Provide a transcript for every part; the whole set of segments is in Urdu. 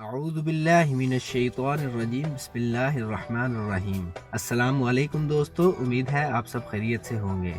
اعوذ باللہ من الشیطان الرجیم بسم اللہ الرحمن الرحیم۔ السلام علیکم دوستو، امید ہے آپ سب خیریت سے ہوں گے۔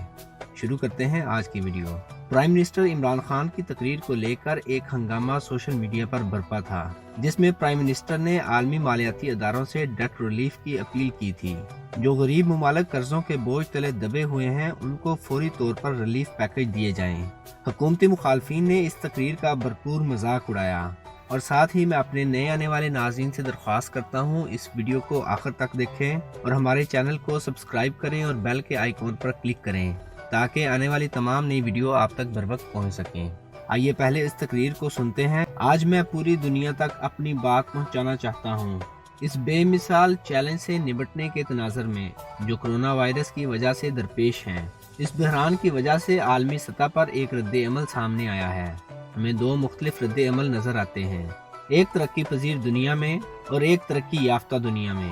شروع کرتے ہیں آج کی video. Prime minister Imran Khan کی تقریر کو لے کر ایک ہنگامہ سوشل میڈیا پر برپا تھا، جس میں پرائم منسٹر نے عالمی مالیاتی اداروں سے ڈیٹ ریلیف کی اپیل کی تھی۔ جو غریب ممالک قرضوں کے بوجھ تلے دبے ہوئے ہیں، ان کو فوری طور پر ریلیف پیکج دیے جائیں۔ حکومتی مخالفین نے اس تقریر کا بھرپور مذاق اڑایا، اور ساتھ ہی میں اپنے نئے آنے والے ناظرین سے درخواست کرتا ہوں اس ویڈیو کو آخر تک دیکھیں اور ہمارے چینل کو سبسکرائب کریں اور بیل کے آئیکن پر کلک کریں تاکہ آنے والی تمام نئی ویڈیو آپ تک بر وقت پہنچ سکیں۔ آئیے پہلے اس تقریر کو سنتے ہیں۔ آج میں پوری دنیا تک اپنی بات پہنچانا چاہتا ہوں اس بے مثال چیلنج سے نمٹنے کے تناظر میں جو کرونا وائرس کی وجہ سے درپیش ہیں۔ اس بحران کی وجہ سے عالمی سطح پر ایک رد عمل سامنے آیا ہے۔ ہمیں دو مختلف رد عمل نظر آتے ہیں، ایک ترقی پذیر دنیا میں اور ایک ترقی یافتہ دنیا میں۔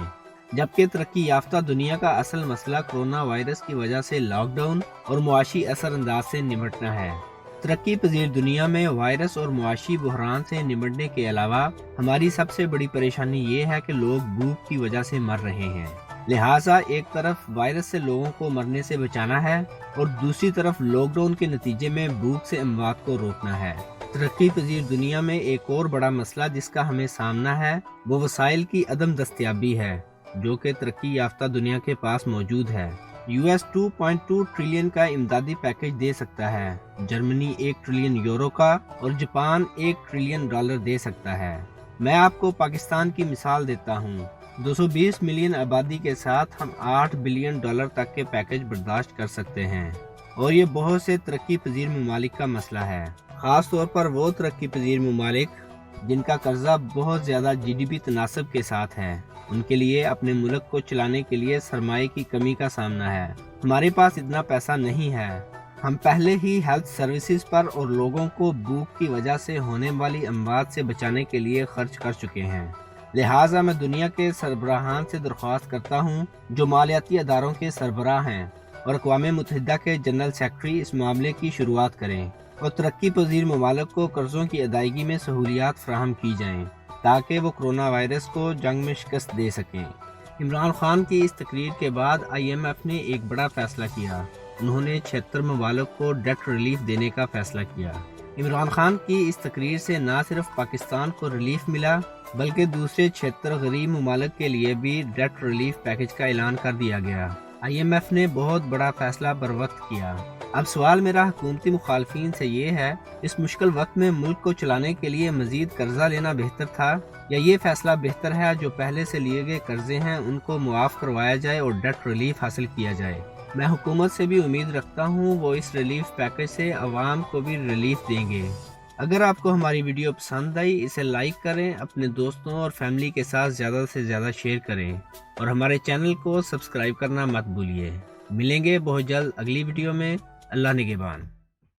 جبکہ ترقی یافتہ دنیا کا اصل مسئلہ کرونا وائرس کی وجہ سے لاک ڈاؤن اور معاشی اثر انداز سے نمٹنا ہے۔ ترقی پذیر دنیا میں وائرس اور معاشی بحران سے نمٹنے کے علاوہ ہماری سب سے بڑی پریشانی یہ ہے کہ لوگ بھوک کی وجہ سے مر رہے ہیں۔ لہٰذا ایک طرف وائرس سے لوگوں کو مرنے سے بچانا ہے اور دوسری طرف لاک ڈاؤن کے نتیجے میں بھوک سے اموات کو روکنا ہے۔ ترقی پذیر دنیا میں ایک اور بڑا مسئلہ جس کا ہمیں سامنا ہے وہ وسائل کی عدم دستیابی ہے، جو کہ ترقی یافتہ دنیا کے پاس موجود ہے۔ US 2.2 ٹریلین کا امدادی پیکج دے سکتا ہے، جرمنی 1 ٹریلین یورو کا اور جاپان 1 ٹریلین ڈالر دے سکتا ہے۔ میں آپ کو پاکستان کی مثال دیتا ہوں۔ 220 ملین آبادی کے ساتھ ہم 8 بلین ڈالر تک کے پیکج برداشت کر سکتے ہیں، اور یہ بہت سے ترقی پذیر ممالک کا مسئلہ ہے، خاص طور پر وہ ترقی پذیر ممالک جن کا قرضہ بہت زیادہ GDP تناسب کے ساتھ ہے۔ ان کے لیے اپنے ملک کو چلانے کے لیے سرمایہ کی کمی کا سامنا ہے۔ ہمارے پاس اتنا پیسہ نہیں ہے۔ ہم پہلے ہی ہیلتھ سروسز پر اور لوگوں کو بھوک کی وجہ سے ہونے والی اموات سے بچانے کے لیے خرچ کر چکے ہیں۔ لہٰذا میں دنیا کے سربراہان سے درخواست کرتا ہوں جو مالیاتی اداروں کے سربراہ ہیں اور اقوام متحدہ کے جنرل سیکرٹری اس معاملے کی شروعات کریں اور ترقی پذیر ممالک کو قرضوں کی ادائیگی میں سہولیات فراہم کی جائیں تاکہ وہ کرونا وائرس کو جنگ میں شکست دے سکیں۔ عمران خان کی اس تقریر کے بعد IMF نے ایک بڑا فیصلہ کیا۔ انہوں نے 76 ممالک کو ڈیٹ ریلیف دینے کا فیصلہ کیا۔ عمران خان کی اس تقریر سے نہ صرف پاکستان کو ریلیف ملا بلکہ دوسرے 76 غریب ممالک کے لیے بھی ڈیٹ ریلیف پیکج کا اعلان کر دیا گیا۔ IMF نے بہت بڑا فیصلہ بر وقت کیا۔ اب سوال میرا حکومتی مخالفین سے یہ ہے، اس مشکل وقت میں ملک کو چلانے کے لیے مزید قرضہ لینا بہتر تھا یا یہ فیصلہ بہتر ہے جو پہلے سے لیے گئے قرضے ہیں ان کو معاف کروایا جائے اور ڈیٹ ریلیف حاصل کیا جائے؟ میں حکومت سے بھی امید رکھتا ہوں وہ اس ریلیف پیکج سے عوام کو بھی ریلیف دیں گے۔ اگر آپ کو ہماری ویڈیو پسند آئی اسے لائک کریں، اپنے دوستوں اور فیملی کے ساتھ زیادہ سے زیادہ شیئر کریں اور ہمارے چینل کو سبسکرائب کرنا مت بھولیے۔ ملیں گے بہت جلد اگلی ویڈیو میں۔ اللہ نگہبان۔